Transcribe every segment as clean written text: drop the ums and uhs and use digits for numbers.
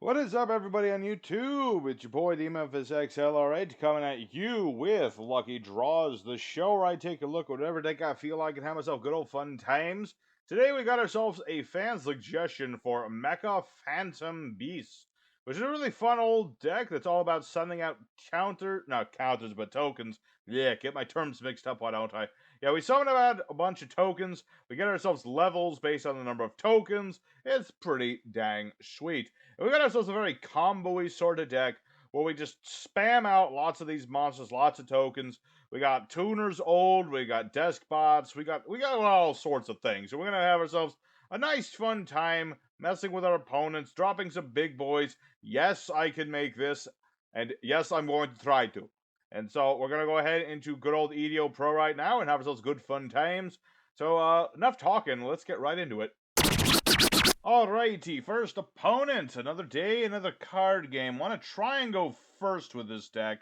What is up, everybody on YouTube? It's your boy, the Memphis XLR8, coming at you with Lucky Draws, the show where I take a look at whatever deck I feel like and have myself good old fun times. Today we got ourselves a fan suggestion for Mecha Phantom Beasts, which is a really fun old deck that's all about sending out not counters, but tokens. Yeah, get my terms mixed up, why don't I? Yeah, we summon out a bunch of tokens, we get ourselves levels based on the number of tokens. It's pretty dang sweet. And we got ourselves a very combo-y sort of deck where we just spam out lots of these monsters, lots of tokens. We got tuners old, we got desk bots, we got all sorts of things. So we're gonna have ourselves a nice fun time messing with our opponents, dropping some big boys. Yes, I can make this, and yes, I'm going to try to. And so we're gonna go ahead into good old EDO Pro right now and have ourselves good fun times. So enough talking, let's get right into it. Alrighty, first opponent. Another day, another card game. Want to try and go first with this deck.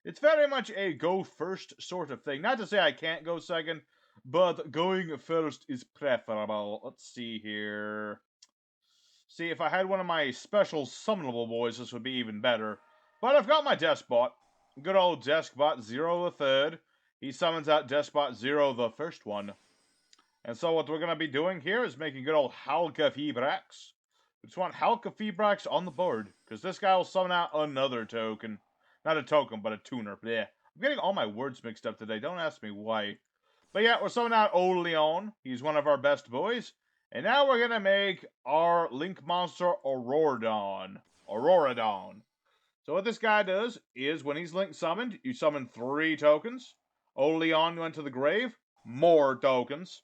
It's very much a go first sort of thing. Not to say I can't go second, but going first is preferable. Let's see here. See, if I had one of my special summonable boys, this would be even better. But I've got my Despot. Good old Despot Zero the Third. He summons out Despot Zero the First one. And so what we're going to be doing here is making good old Halka Febrax. We just want Halka Febrax on the board, because this guy will summon out another token. Not a token, but a tuner. Blech. I'm getting all my words mixed up today, don't ask me why. But yeah, we're summoning out Old Leon. He's one of our best boys. And now we're going to make our Link monster Auroradon. So what this guy does is, when he's Link summoned, you summon 3 tokens. Old Leon went to the grave. More tokens.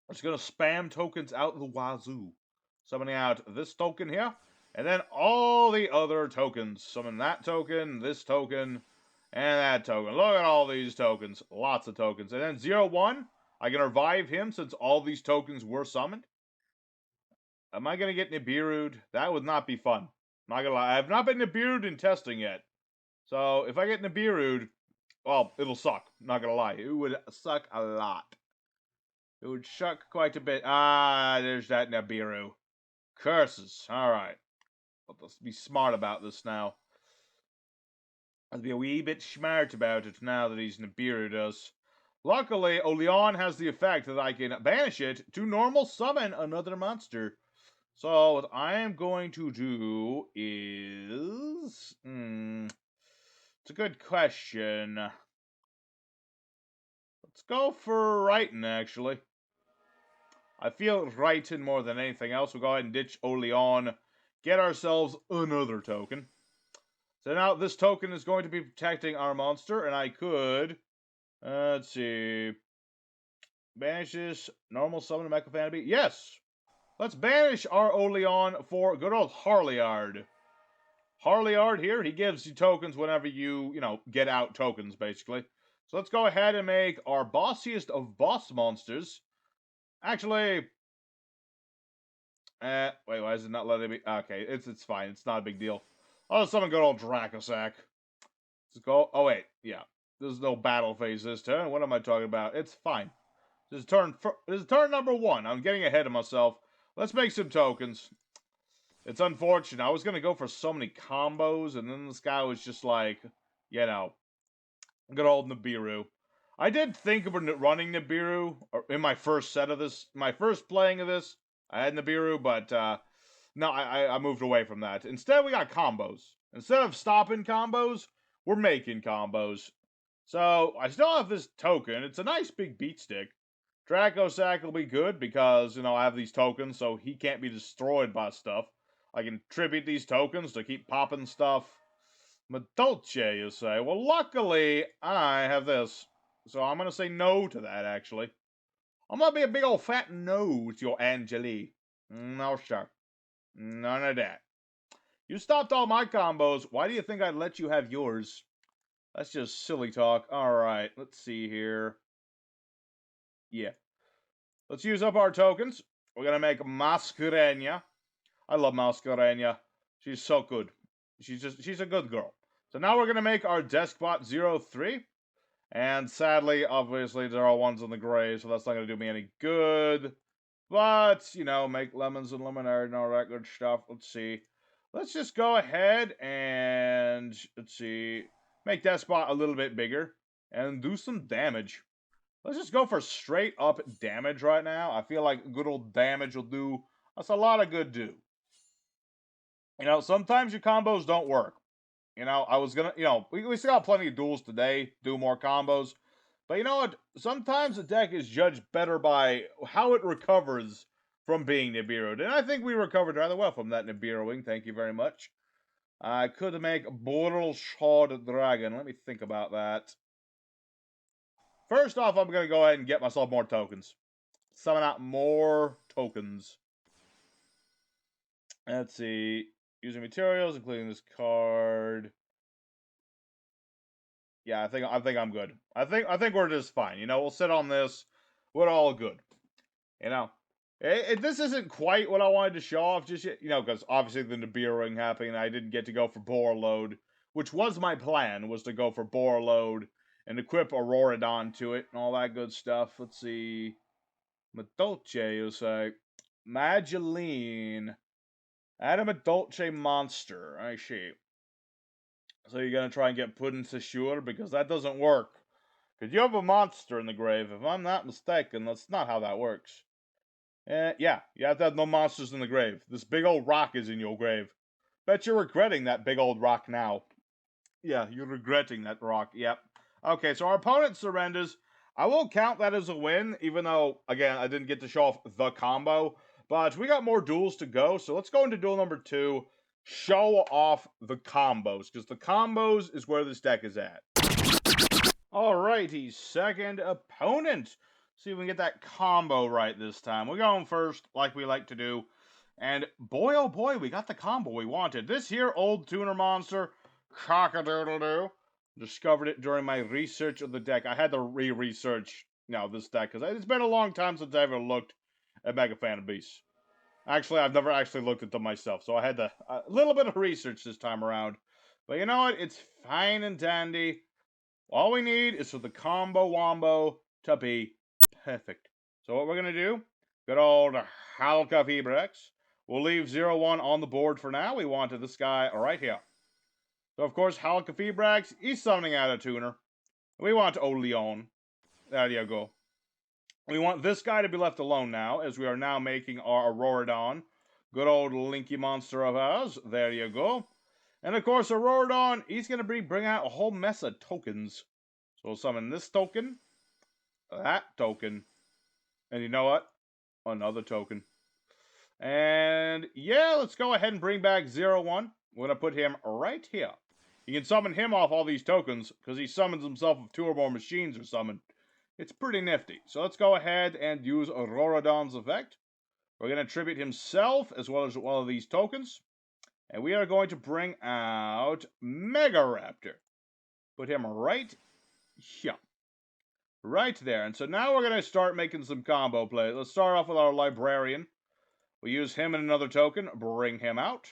We're just going to spam tokens out the wazoo. Summoning out this token here, and then all the other tokens. Summon that token, this token, and that token. Look at all these tokens. Lots of tokens. And then 0-1, I can revive him since all these tokens were summoned. Am I going to get Nibiru'd? That would not be fun. I'm not going to lie. I have not been Nibiru'd in testing yet. So if I get Nibiru'd, well, it'll suck. Not going to lie. It would suck a lot. It would suck quite a bit. Ah, there's that Nibiru. Curses. Alright. Let's be smart about this now. Let's be a wee bit smart about it now that he's Nibiru'd us. Luckily, Oleon has the effect that I can banish it to normal summon another monster. So what I am going to do is... it's a good question. Let's go for Writing, actually. I feel Writing more than anything else. We'll go ahead and ditch Oleon. Get ourselves another token. So now this token is going to be protecting our monster, and I could... let's see... banish this. Normal summon Mecha Phantom Beasts. Yes! Let's banish our Oleon for good old Harliard. Harliard here, he gives you tokens whenever you, get out tokens, basically. So let's go ahead and make our bossiest of boss monsters. Actually... wait, why is it not letting me... Okay, it's fine. It's not a big deal. I'll summon good old Dracosac. Let's go... Oh, wait. Yeah. There's no battle phase this turn. What am I talking about? It's fine. This is turn number 1. I'm getting ahead of myself. Let's make some tokens. It's unfortunate. I was going to go for so many combos, and then this guy was just like, good old Nibiru. I did think of running Nibiru in my first set of this, my first playing of this. I had Nibiru, but no, I moved away from that. Instead, we got combos. Instead of stopping combos, we're making combos. So, I still have this token. It's a nice big beat stick. Dracosac will be good because, I have these tokens, so he can't be destroyed by stuff. I can tribute these tokens to keep popping stuff. Madolche, you say? Well, luckily, I have this. So I'm going to say no to that, actually. I'm going to be a big old fat no to your Angeli. No, sir. None of that. You stopped all my combos. Why do you think I'd let you have yours? That's just silly talk. Alright, let's see here. Yeah. Let's use up our tokens. We're going to make Masquerena. I love Masquerena. She's so good. She's a good girl. So now we're going to make our Despot 03. And sadly, obviously, there are ones in the gray, so that's not going to do me any good. But, make lemons and lemonade and all that good stuff. Let's see. let's just go ahead and, let's see, make that spot a little bit bigger and do some damage. Let's just go for straight up damage right now. I feel like good old damage will do us a lot of good do. You know, sometimes your combos don't work. You know, I was gonna, we still got plenty of duels today, do more combos. But you know what? Sometimes a deck is judged better by how it recovers from being Nibiru'd. And I think we recovered rather well from that Nibiruing. Thank you very much. I could make Madolche Dragon. Let me think about that. First off, I'm going to go ahead and get myself more tokens. Summon out more tokens. Let's see. Using materials, including this card. Yeah, I think I'm good. I think we're just fine. You know, we'll sit on this. We're all good. You know, this isn't quite what I wanted to show off just yet. You know, because obviously the Nibiruing happened, and I didn't get to go for Boar Load, which was my plan, was to go for Boar Load and equip F.ADawnDragster to it and all that good stuff. Let's see. Madolche, you say. Mageline. Add a Madolche monster. I see. So you're going to try and get put into Sure? Because that doesn't work. Because you have a monster in the grave. If I'm not mistaken, that's not how that works. Yeah, you have to have no monsters in the grave. This big old rock is in your grave. Bet you're regretting that big old rock now. Yeah, you're regretting that rock. Yep. Okay, so our opponent surrenders. I will count that as a win, even though, again, I didn't get to show off the combo. But we got more duels to go, so let's go into duel number 2. Show off the combos, because the combos is where this deck is at. Alrighty, second opponent. See if we can get that combo right this time. We're going first, like we like to do. And boy, oh boy, we got the combo we wanted. This here old tuner monster, cock-a-doodle-doo. Discovered it during my research of the deck. I had to re-research, this deck, because it's been a long time since I ever looked at Mecha Phantom Beasts. Actually, I've never actually looked at them myself, so I had a little bit of research this time around. But you know what? It's fine and dandy. All we need is for the combo wombo to be perfect. So what we're going to do, good old Mecha Phantom. We'll leave 0-1 on the board for now. We wanted this guy right here. So of course, Mecha Phantom, he's summoning out a tuner. We want Oleon. There you go. We want this guy to be left alone now, as we are now making our F.ADawn. Good old Linky monster of ours. There you go. And of course, F.ADawn, he's going to bring out a whole mess of tokens. So we'll summon this token, that token, and you know what? Another token. And yeah, let's go ahead and bring back 0-1. We're going to put him right here. You can summon him off all these tokens, because he summons himself if 2 or more machines are summoned. It's pretty nifty. So let's go ahead and use F.ADawn's effect. We're going to tribute himself, as well as one of these tokens. And we are going to bring out Megaraptor. Put him right here. Right there. And so now we're going to start making some combo plays. Let's start off with our Librarian. We use him and another token. Bring him out.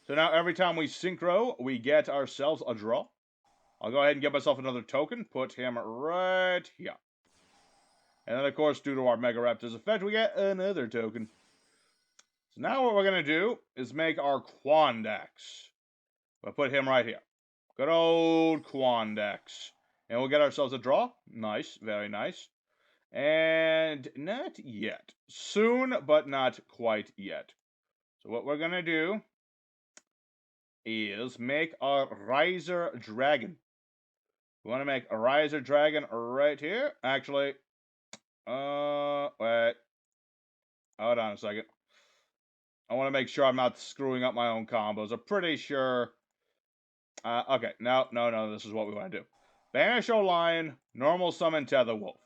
So now every time we synchro, we get ourselves a draw. I'll go ahead and get myself another token. Put him right here. And then, of course, due to our Megaraptor's effect, we get another token. So now what we're going to do is make our Quandax. We'll put him right here. Good old Quandax. And we'll get ourselves a draw. Nice. Very nice. And not yet. Soon, but not quite yet. So what we're going to do is make our Riser Dragon. We want to make a Riser Dragon right here. Actually, wait. Hold on a second. I want to make sure I'm not screwing up my own combos. I'm pretty sure. Okay, no, this is what we want to do. Banish Lion, normal summon Tetherwolf.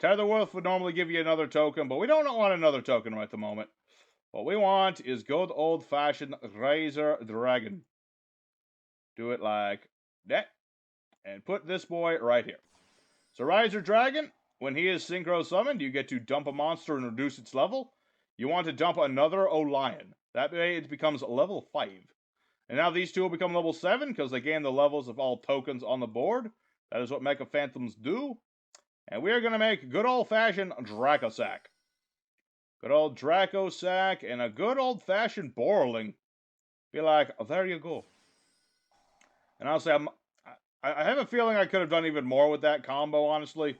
Tetherwolf would normally give you another token, but we don't want another token right at the moment. What we want is good old-fashioned Riser Dragon. Do it like that. And put this boy right here. So Riser Dragon, when he is synchro summoned, you get to dump a monster and reduce its level. You want to dump another Lion. That way it becomes level 5. And now these two will become level 7 because they gain the levels of all tokens on the board. That is what Mecha Phantoms do. And we are going to make good old-fashioned Dracosack. Good old Dracosack and a good old-fashioned Borling. Be like, oh, there you go. And honestly, I have a feeling I could have done even more with that combo, honestly.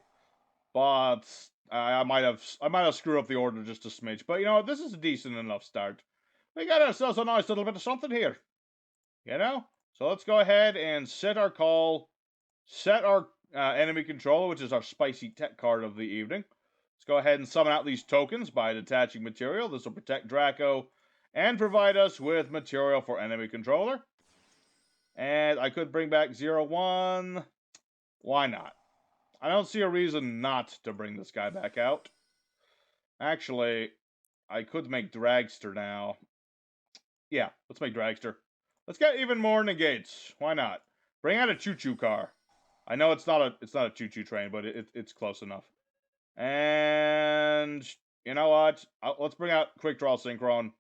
But I might have screwed up the order just a smidge. But you know, this is a decent enough start. We got ourselves a nice little bit of something here. You know? So let's go ahead and set our call. Set our enemy controller, which is our spicy tech card of the evening. Let's go ahead and summon out these tokens by detaching material. This will protect Draco and provide us with material for enemy controller. And I could bring back 0-1. Why not? I don't see a reason not to bring this guy back out. Actually, I could make Dragster now. Yeah, let's make Dragster. Let's get even more negates. Why not? Bring out a choo-choo car. I know it's not a choo-choo train, but it's close enough. And you know what? Let's bring out Quick Draw Synchron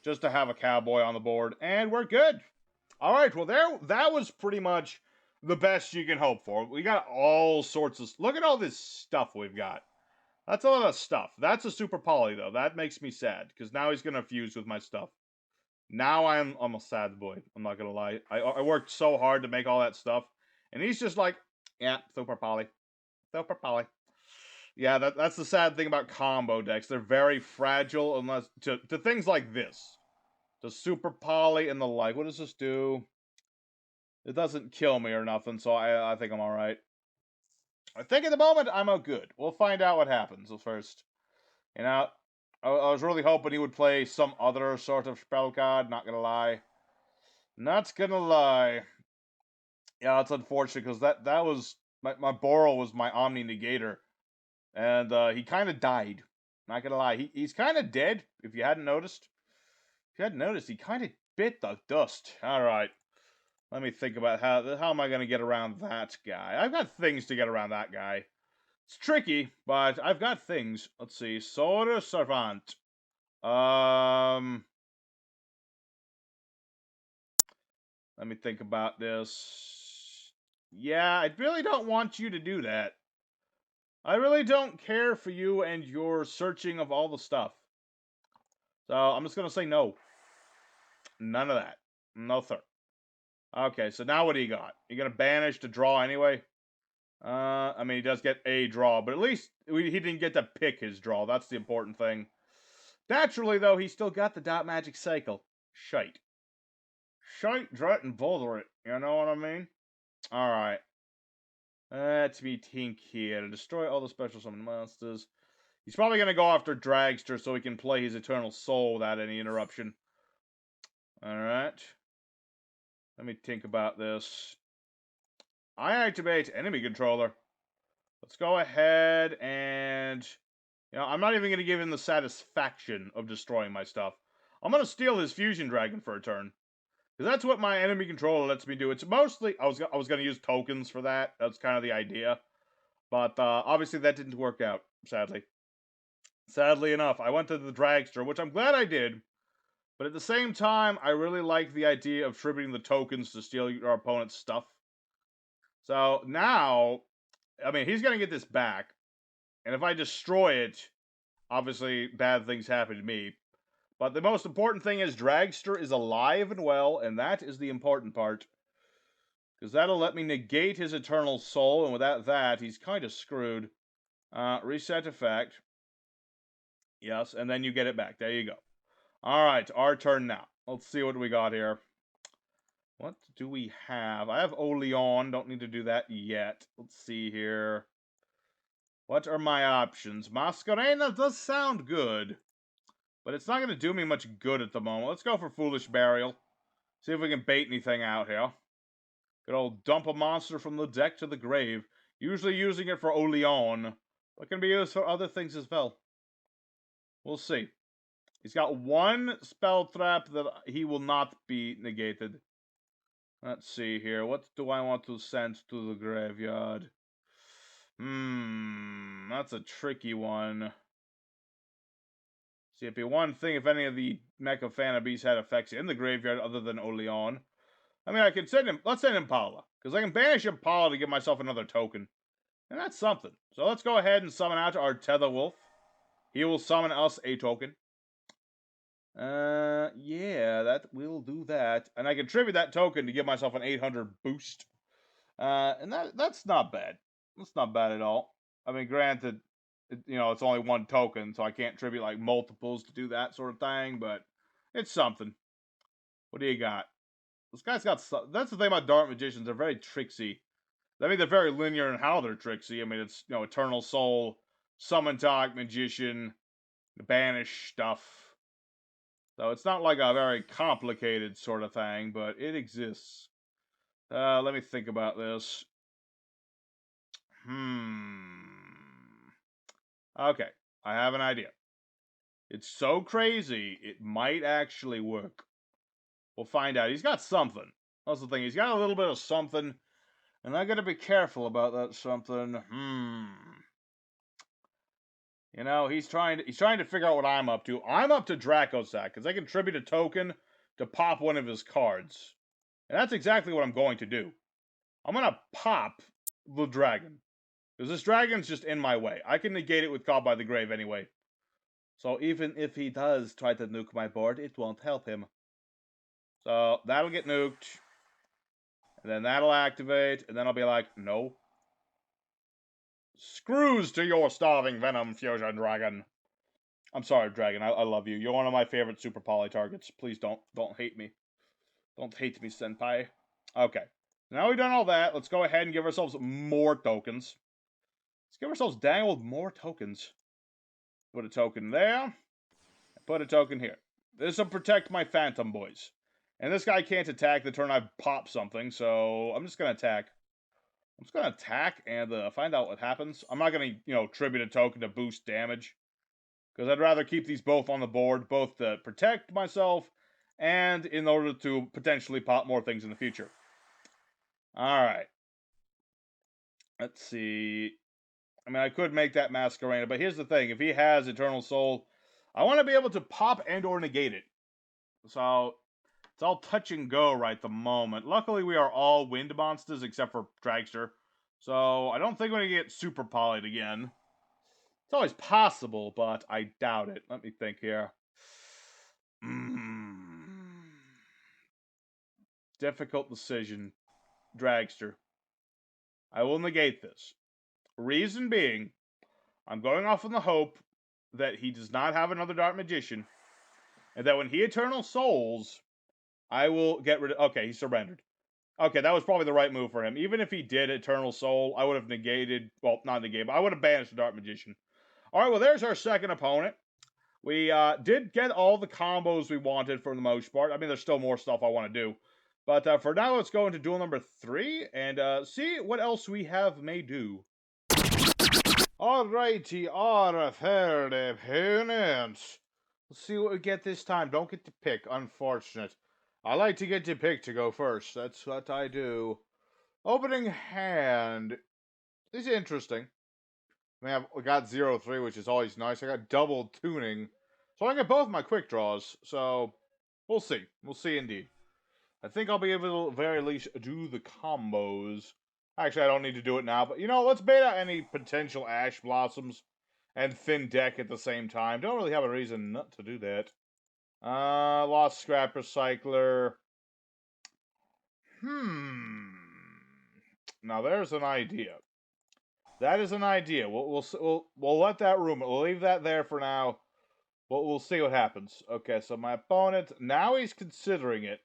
just to have a cowboy on the board, and we're good. All right, well that was pretty much the best you can hope for. We got all sorts of. Look at all this stuff we've got. That's a lot of stuff. That's a super poly though. That makes me sad because now he's gonna fuse with my stuff. Now I'm a sad boy. I'm not gonna lie. I worked so hard to make all that stuff, and he's just like, yeah, super poly, super poly. Yeah, that's the sad thing about combo decks. They're very fragile unless to things like this, to super poly and the like. What does this do? It doesn't kill me or nothing, so I think I'm all right. I think at the moment I'm all good. We'll find out what happens first. You know, I was really hoping he would play some other sort of spell card. Not gonna lie. Not gonna lie. Yeah, it's unfortunate because that was my Boral was my Omni Negator, and he kind of died. Not gonna lie, he's kind of dead. If you hadn't noticed, he kind of bit the dust. All right, let me think about how am I gonna get around that guy? I've got things to get around that guy. It's tricky, but I've got things. Let's see, Sword Servant. Let me think about this. Yeah, I really don't want you to do that. I really don't care for you and your searching of all the stuff. So I'm just gonna say no. None of that. No, sir. Okay, so now what do you got? You gonna banish to draw anyway? I mean, he does get a draw, but at least he didn't get to pick his draw. That's the important thing. Naturally, though, he still got the dot magic cycle. Shite. Shite, drat, and bother it. You know what I mean? Alright. Let me think here. To destroy all the special summon monsters. He's probably going to go after Dragster so he can play his Eternal Soul without any interruption. Alright. Let me think about this. I activate enemy controller. Let's go ahead and... You know, I'm not even going to give him the satisfaction of destroying my stuff. I'm going to steal his Fusion Dragon for a turn. Because that's what my enemy controller lets me do. It's mostly... I was going to use tokens for that. That's kind of the idea. But obviously that didn't work out, sadly. Sadly enough, I went to the Dragster, which I'm glad I did. But at the same time, I really like the idea of tributing the tokens to steal your opponent's stuff. So now, I mean, he's going to get this back. And if I destroy it, obviously bad things happen to me. But the most important thing is Dragster is alive and well, and that is the important part. Because that'll let me negate his Eternal Soul, and without that, he's kind of screwed. Reset effect. Yes, and then you get it back. There you go. Alright, our turn now. Let's see what we got here. What do we have? I have Oleon. Don't need to do that yet. Let's see here. What are my options? Masquerena does sound good. But it's not going to do me much good at the moment. Let's go for Foolish Burial. See if we can bait anything out here. Good old dump a monster from the deck to the grave. Usually using it for Oleon. But can be used for other things as well. We'll see. He's got one spell trap that he will not be negated. Let's see here. What do I want to send to the graveyard? That's a tricky one. See, it'd be one thing if any of the Mecha Phantom Beasts had effects in the graveyard other than Oleon. I mean, I could send him. Let's send Impala. Because I can banish Impala to give myself another token. And that's something. So let's go ahead and summon out our Tether Wolf. He will summon us a token. Yeah, that will do that. And I can tribute that token to give myself an 800 boost. And that's not bad. That's not bad at all. I mean, granted, it's only one token, so I can't tribute like multiples to do that sort of thing, but it's something. What do you got? This guy's got... That's the thing about Dark Magicians. They're very tricksy. I mean, they're very linear in how they're tricksy. I mean, it's, Eternal Soul, Summon Dark Magician, Banish stuff. So it's not like a very complicated sort of thing, but it exists. Let me think about this. Okay, I have an idea. It's so crazy, it might actually work. We'll find out. He's got something. That's the thing. He's got a little bit of something, and I gotta be careful about that something. He's trying to figure out what I'm up to. I'm up to Dracosack, because I can tribute a token to pop one of his cards. And that's exactly what I'm going to do. I'm gonna pop the dragon. Because this dragon's just in my way. I can negate it with Caught by the Grave anyway. So even if he does try to nuke my board, it won't help him. So that'll get nuked. And then that'll activate. And then I'll be like, no. Screws to your starving venom, Fusion Dragon. I'm sorry, Dragon. I love you. You're one of my favorite Super Poly targets. Please don't hate me. Don't hate me, Senpai. Okay. Now we've done all that. Let's go ahead and give ourselves more tokens. Let's give ourselves dang old more tokens. Put a token there. Put a token here. This will protect my Phantom boys. And this guy can't attack the turn I pop something, so I'm just going to attack. I'm just going to attack and find out what happens. I'm not going to, tribute a token to boost damage. Because I'd rather keep these both on the board, both to protect myself and in order to potentially pop more things in the future. Alright. Let's see. I mean, I could make that Masquerade, but here's the thing. If he has Eternal Soul, I want to be able to pop and or negate it. So, it's all touch and go right the moment. Luckily, we are all wind monsters except for Dragster. So, I don't think we're going to get super polyed again. It's always possible, but I doubt it. Let me think here. Difficult decision. Dragster. I will negate this. Reason being, I'm going off on the hope that he does not have another Dark Magician, and that when he Eternal Souls, I will get rid of... Okay, he surrendered. Okay, that was probably the right move for him. Even if he did Eternal Soul, I would have negated... Well, not negated, but I would have banished the Dark Magician. Alright, well, there's our second opponent. We did get all the combos we wanted for the most part. I mean, there's still more stuff I want to do. But for now, let's go into duel number 3 and see what else we have may do. Alrighty, our third opponent. Let's see what we get this time. Don't get to pick, unfortunate. I like to get to pick to go first. That's what I do. Opening hand is interesting. I mean, I got 0-3, which is always nice. I got double tuning. So I get both my quick draws. So, we'll see. We'll see indeed. I think I'll be able to, at the very least, do the combos. Actually, I don't need to do it now. But, let's bait out any potential Ash Blossoms and Thin Deck at the same time. Don't really have a reason not to do that. Lost Scrap Recycler. Now, there's an idea. That is an idea. We'll let that room. We'll leave that there for now. We'll see what happens. Okay, so my opponent, now he's considering it.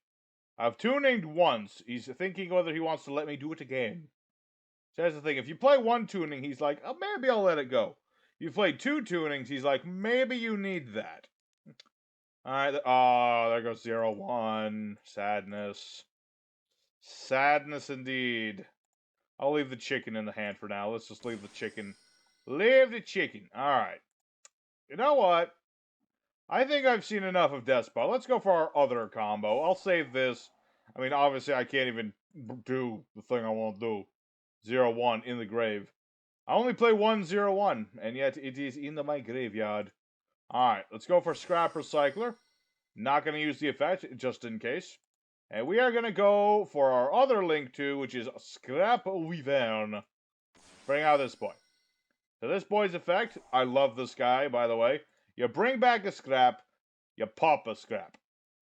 I've tuninged once. He's thinking whether he wants to let me do it again. So here's the thing. If you play one tuning, he's like, oh, maybe I'll let it go. You play 2 tunings, he's like, maybe you need that. Alright, there goes 0-1. Sadness. Sadness indeed. I'll leave the chicken in the hand for now. Let's just leave the chicken. Leave the chicken. Alright. You know what? I think I've seen enough of Despot. Let's go for our other combo. I'll save this. I mean, obviously, I can't even do the thing I want to do. 0-1 in the grave. I only play 1-0-1, and yet it is in my graveyard. Alright, let's go for Scrap Recycler. Not going to use the effect, just in case. And we are going to go for our other Link 2, which is Scrap Wyvern. Bring out this boy. So this boy's effect, I love this guy, by the way. You bring back a scrap, you pop a scrap.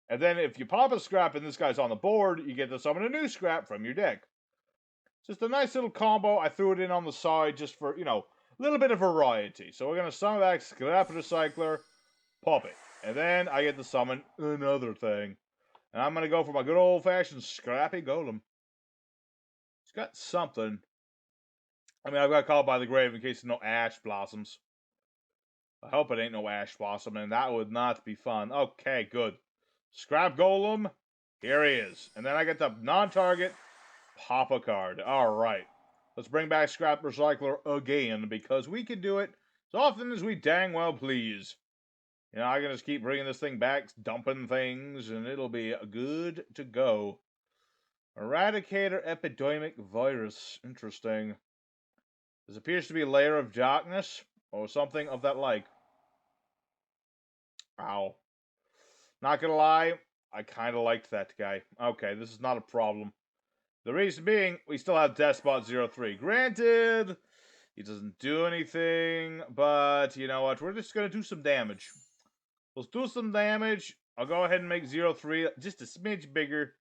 And then if you pop a scrap and this guy's on the board, you get to summon a new scrap from your deck. Just a nice little combo. I threw it in on the side just for, a little bit of variety. So we're going to summon back Scrap Recycler, pop it. And then I get to summon another thing. And I'm going to go for my good old-fashioned Scrappy Golem. It's got something. I mean, I've got Called by the Grave in case there's no Ash Blossoms. I hope it ain't no Ash Blossom, and that would not be fun. Okay, good. Scrap Golem, here he is. And then I get the non-target pop a card. Alright. Let's bring back Scrap Recycler again, because we can do it as often as we dang well please. I can just keep bringing this thing back, dumping things, and it'll be good to go. Eradicator Epidemic Virus. Interesting. This appears to be a Lair of Darkness, or something of that like. Ow. Not gonna lie, I kinda liked that guy. Okay, this is not a problem. The reason being, we still have Despot03. Granted, he doesn't do anything, but you know what? We're just gonna do some damage. Let's do some damage. I'll go ahead and make 03 just a smidge bigger.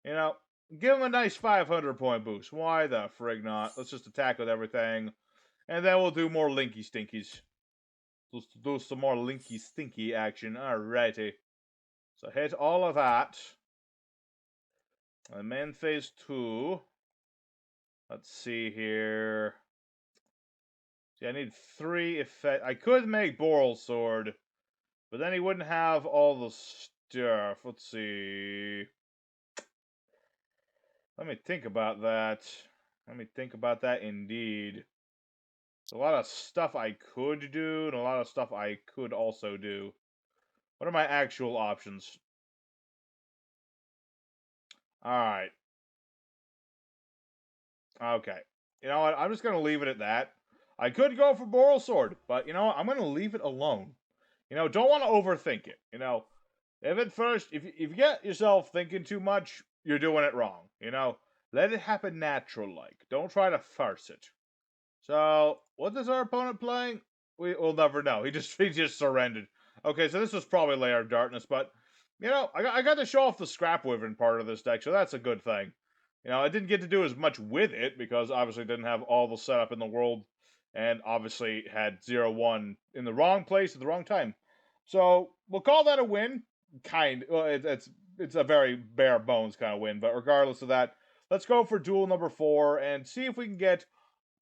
Give him a nice 500 point boost. Why the frig not? Let's just attack with everything. And then we'll do more Linky Stinkies. Let's do some more Linky Stinky action. Alrighty. So hit all of that. And then phase 2. Let's see here. See, I need 3 effect. I could make Boral Sword, but then he wouldn't have all the stuff. Let's see. Let me think about that. Let me think about that indeed. There's a lot of stuff I could do, and a lot of stuff I could also do. What are my actual options? Alright. Okay. You know what? I'm just going to leave it at that. I could go for Boral Sword, but you know what? I'm going to leave it alone. Don't want to overthink it. If you get yourself thinking too much, you're doing it wrong. Let it happen natural-like. Don't try to farce it. So, what is our opponent playing? We'll never know. He just surrendered. Okay, so this was probably Lair of Darkness, but I got to show off the Scrap Wyvern part of this deck, so that's a good thing. I didn't get to do as much with it because obviously didn't have all the setup in the world, and obviously had 0-1 in the wrong place at the wrong time. So we'll call that a win. Well, it's a very bare bones kind of win, but regardless of that, let's go for duel number 4 and see if we can get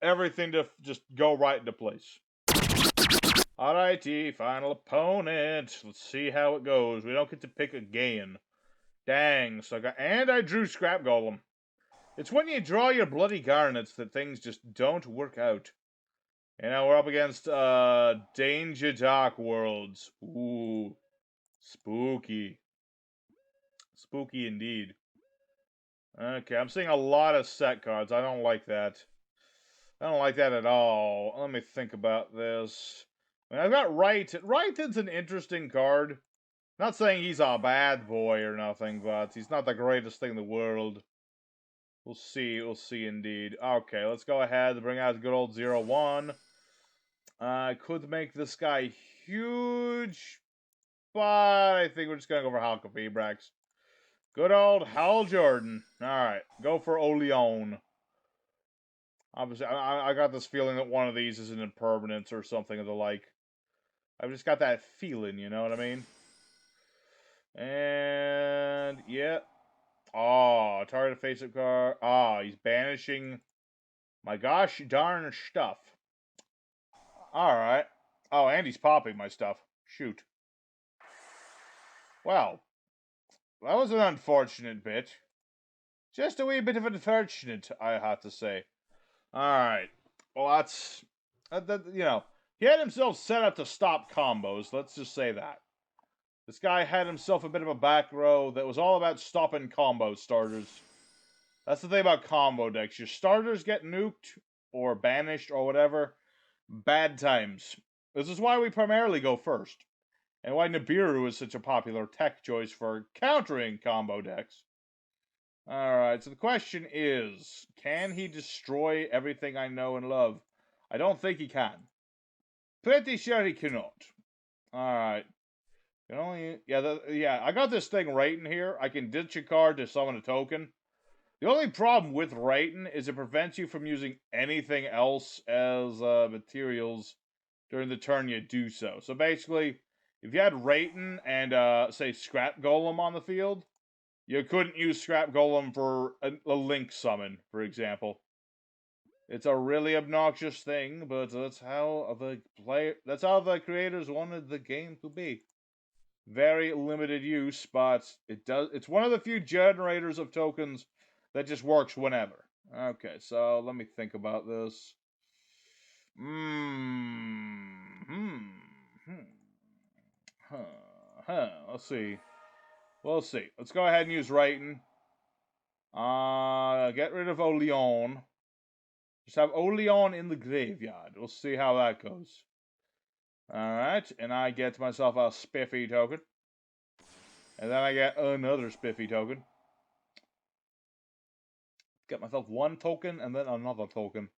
everything to just go right into place. Alrighty, final opponent. Let's see how it goes. We don't get to pick again. Dang, so I drew Scrap Golem. It's when you draw your bloody garnets that things just don't work out. We're up against Danger Dark Worlds. Ooh, spooky. Spooky indeed. Okay, I'm seeing a lot of set cards. I don't like that. I don't like that at all. Let me think about this. I've got Wrighton's an interesting card. Not saying he's a bad boy or nothing, but he's not the greatest thing in the world. We'll see indeed. Okay, let's go ahead and bring out the good old 0-1. I could make this guy huge, but I think we're just going to go for Halka-Febrax. Good old Hal Jordan. Alright, go for Oleon. Obviously, I got this feeling that one of these is an impermanence or something of the like. I've just got that feeling, you know what I mean? And, yeah. Oh, target face-up card. Ah, he's banishing my gosh darn stuff. Alright. Oh, and he's popping my stuff. Shoot. Well, that was an unfortunate bit. Just a wee bit of unfortunate, I have to say. Alright. Well, that's... he had himself set up to stop combos, let's just say that. This guy had himself a bit of a back row that was all about stopping combo starters. That's the thing about combo decks. Your starters get nuked, or banished, or whatever. Bad times. This is why we primarily go first. And why Nibiru is such a popular tech choice for countering combo decks. Alright, so the question is, can he destroy everything I know and love? I don't think he can. Pretty sure he cannot. Alright. You can only, yeah, I got this thing right in here. I can ditch a card to summon a token. The only problem with Raiton is it prevents you from using anything else as materials during the turn you do so. So basically, if you had Raiton and, say, Scrap Golem on the field, you couldn't use Scrap Golem for a Link summon, for example. It's a really obnoxious thing, but that's how the creators wanted the game to be. Very limited use, but it's one of the few generators of tokens that just works whenever. Okay, so let me think about this. Let's see. We'll see. Let's go ahead and use Raiton. Get rid of Oleon. Just have Oleon in the graveyard. We'll see how that goes. Alright, and I get myself a Spiffy token. And then I get another Spiffy token. Get myself one token and then another token.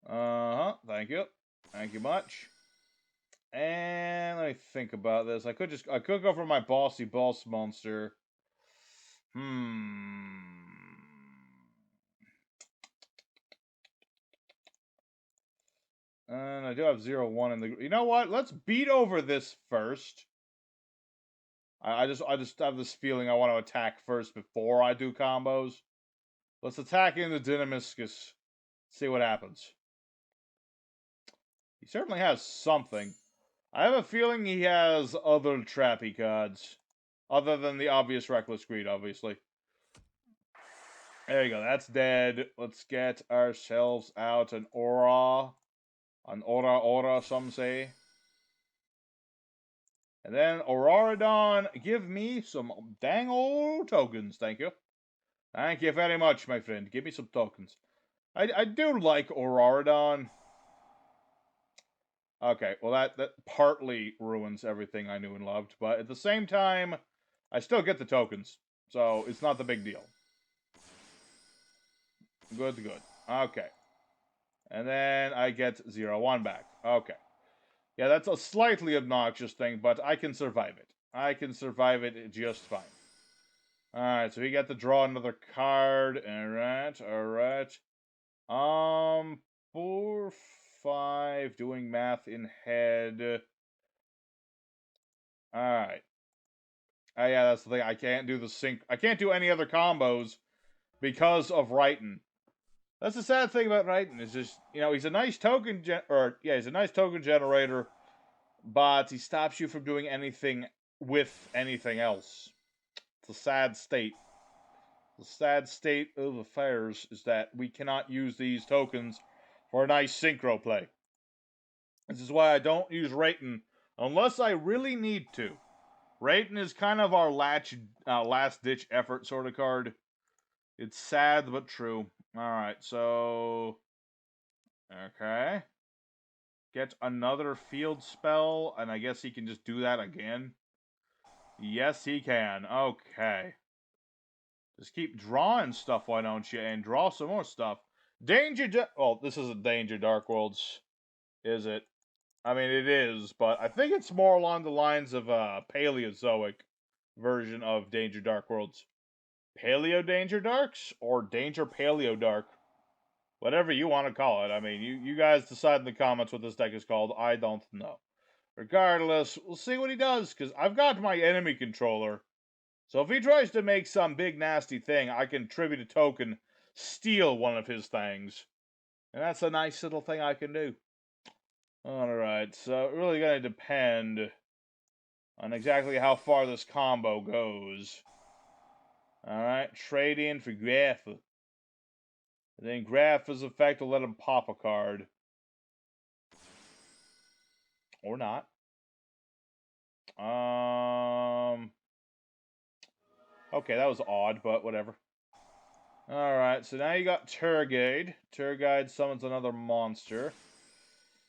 Thank you. Thank you much. And let me think about this. I could go for my bossy boss monster. And I do have 0-1 in the... You know what? Let's beat over this first. I just have this feeling I want to attack first before I do combos. Let's attack into Dynamiscus. See what happens. He certainly has something. I have a feeling he has other trappy cards. Other than the obvious Reckless Greed, obviously. There you go, that's dead. Let's get ourselves out an Aura. An Aura, some say. And then Auroradon, give me some dang old tokens, thank you. Thank you very much, my friend. Give me some tokens. I do like Auroradon. Okay, well that partly ruins everything I knew and loved, but at the same time, I still get the tokens, so it's not the big deal. Good. Okay. And then I get 0-1 back. Okay. Yeah, that's a slightly obnoxious thing, but I can survive it. I can survive it just fine. Alright, so we get to draw another card. Alright. 4, 5, doing math in head. Alright. Yeah, that's the thing. I can't do the sync. I can't do any other combos because of Raiton. That's the sad thing about Raiton. Is just, he's a nice token he's a nice token generator, but he stops you from doing anything with anything else. It's a sad state. The sad state of affairs is that we cannot use these tokens for a nice synchro play. This is why I don't use Raiton unless I really need to. Raiton is kind of our last-ditch effort sort of card. It's sad, but true. Alright, so... Okay. Get another field spell, and I guess he can just do that again. Yes, he can. Okay. Just keep drawing stuff, why don't you? And draw some more stuff. Oh, this isn't Danger Dark Worlds, is it? I mean, it is, but I think it's more along the lines of a Paleozoic version of Danger Dark Worlds. Paleo Danger Darks? Or Danger Paleo Dark? Whatever you want to call it. I mean, you guys decide in the comments what this deck is called. I don't know. Regardless, we'll see what he does, because I've got my enemy controller. So if he tries to make some big nasty thing, I can tribute a token, steal one of his things. And that's a nice little thing I can do. Alright, so it really going to depend on exactly how far this combo goes. Alright, trade in for Graph. And then Grapha's effect will let him pop a card. Or not. Okay, that was odd, but whatever. Alright, so now you got Turgide. Turgide summons another monster.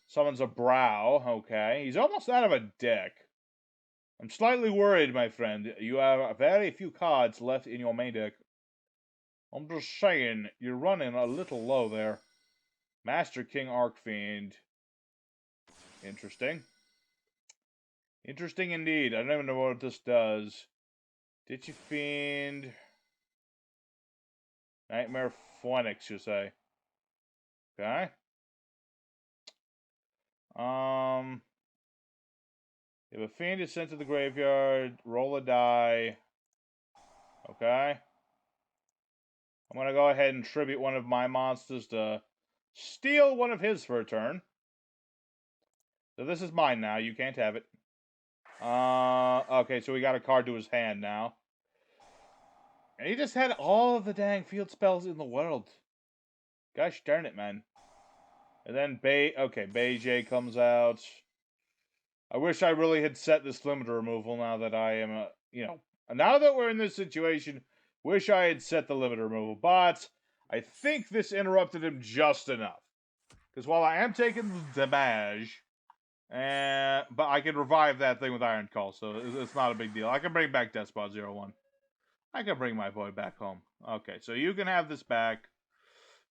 Summons a Brow, okay. He's almost out of a deck. I'm slightly worried, my friend. You have very few cards left in your main deck. I'm just saying, you're running a little low there. Master King Arcfiend. Interesting. Interesting indeed. I don't even know what this does. Did you fiend? Nightmare Phoenix, you say? Okay. If a fiend is sent to the graveyard, roll a die. Okay. I'm gonna go ahead and tribute one of my monsters to steal one of his for a turn. So this is mine now. You can't have it. Okay, so we got a card to his hand now. And he just had all of the dang field spells in the world. Gosh darn it, man. And then Beige comes out. I wish I really had set this limiter removal now that I am, now that we're in this situation, wish I had set the limiter removal. But I think this interrupted him just enough. Because while I am taking the damage, but I can revive that thing with Iron Call, so it's not a big deal. I can bring back Despot 01. I can bring my boy back home. Okay, so you can have this back.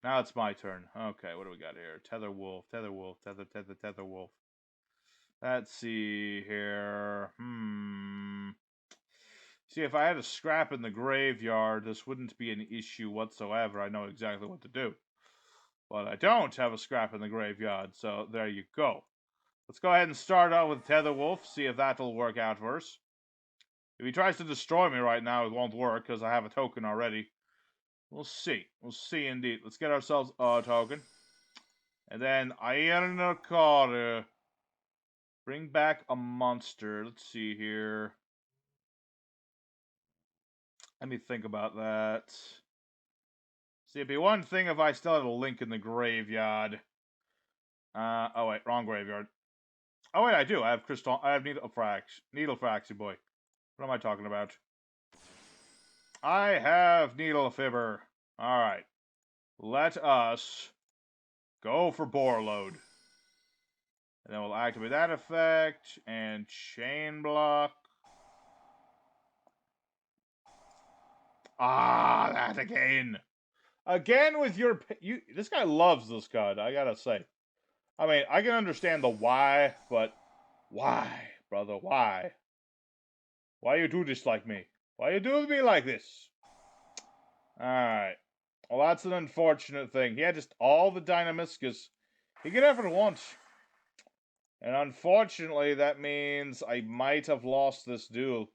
Now it's my turn. Okay, what do we got here? Tether Wolf, Tether Wolf, Tether Wolf. Let's see here. See, if I had a scrap in the graveyard, this wouldn't be an issue whatsoever. I know exactly what to do. But I don't have a scrap in the graveyard, so there you go. Let's go ahead and start out with Tether Wolf, see if that'll work out for us. If he tries to destroy me right now, it won't work, because I have a token already. We'll see. We'll see indeed. Let's get ourselves a token. And then Iron Core. Bring back a monster. Let's see here. Let me think about that. See, it'd be one thing if I still had a link in the graveyard. Oh wait, wrong graveyard. Oh wait, I do. I have Crystal. I have Needle Fraxy boy. What am I talking about? I have Needle Fibber. All right. Let us go for Borload. And then we'll activate that effect and Chain Block. Ah, that again. Again with your... this guy loves this card, I gotta say. I mean, I can understand the why, but why, brother, why? Why you do this like me? Why you do me like this? Alright. Well, that's an unfortunate thing. He had just all the Dynamiscus he could ever want. And unfortunately, that means I might have lost this duel.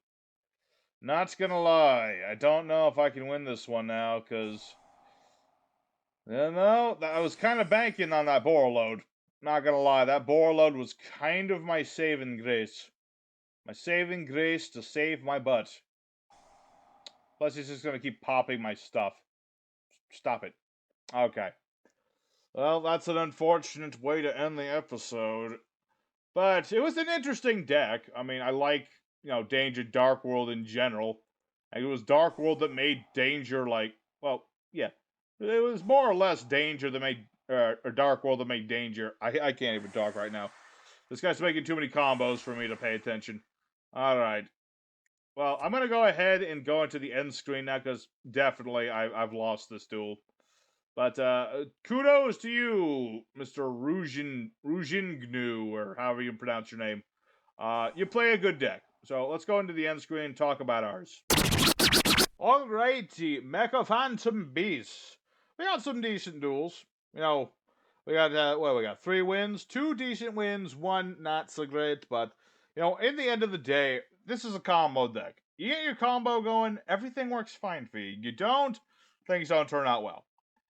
Not gonna lie, I don't know if I can win this one now, because... no, I was kind of banking on that Borload. Not gonna lie, that Borload was kind of my saving grace. My saving grace to save my butt. Plus, he's just gonna keep popping my stuff. Stop it. Okay. Well, that's an unfortunate way to end the episode. But it was an interesting deck. I mean, I like, Danger Dark World in general. And it was Dark World that made Danger, like, well, yeah. It was more or less Danger that made, or Dark World that made Danger. I can't even talk right now. This guy's making too many combos for me to pay attention. Alright. Well, I'm going to go ahead and go into the end screen now, because definitely I've lost this duel. But kudos to you, Mr. Rujingnu, or however you pronounce your name. You play a good deck. So let's go into the end screen and talk about ours. Alrighty, Mecha Phantom Beasts. We got some decent duels. We got, we got 3 wins, 2 decent wins, 1 not so great, but, in the end of the day, this is a combo deck. You get your combo going, everything works fine for you. You don't, things don't turn out well.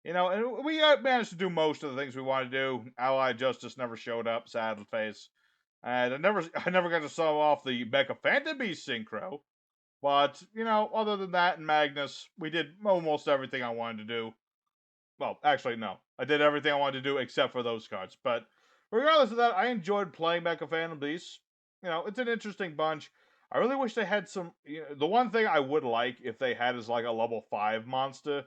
And we managed to do most of the things we wanted to do. Allied Justice never showed up, sad face. And I never got to show off the Mecha Phantom Beast synchro. But, other than that and Magnus, we did almost everything I wanted to do. Well, actually, no. I did everything I wanted to do except for those cards. But regardless of that, I enjoyed playing Mecha Phantom Beasts. It's an interesting bunch. I really wish they had some... the one thing I would like if they had is like a level 5 monster.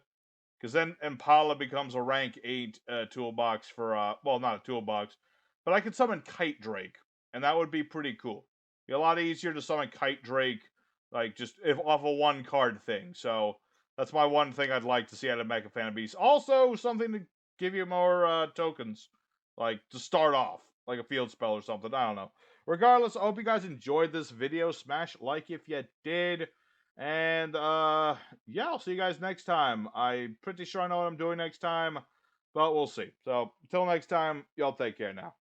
Because then Impala becomes a rank 8 toolbox for... well, not a toolbox. But I could summon Kite Drake. And that would be pretty cool. Be a lot easier to summon Kite Drake, like, just off a 1-card thing. So... that's my one thing I'd like to see out of Mecha Phantom Beasts. Also, something to give you more tokens. Like, to start off. Like a field spell or something. I don't know. Regardless, I hope you guys enjoyed this video. Smash like if you did. And, yeah, I'll see you guys next time. I'm pretty sure I know what I'm doing next time, but we'll see. So, until next time, y'all take care now.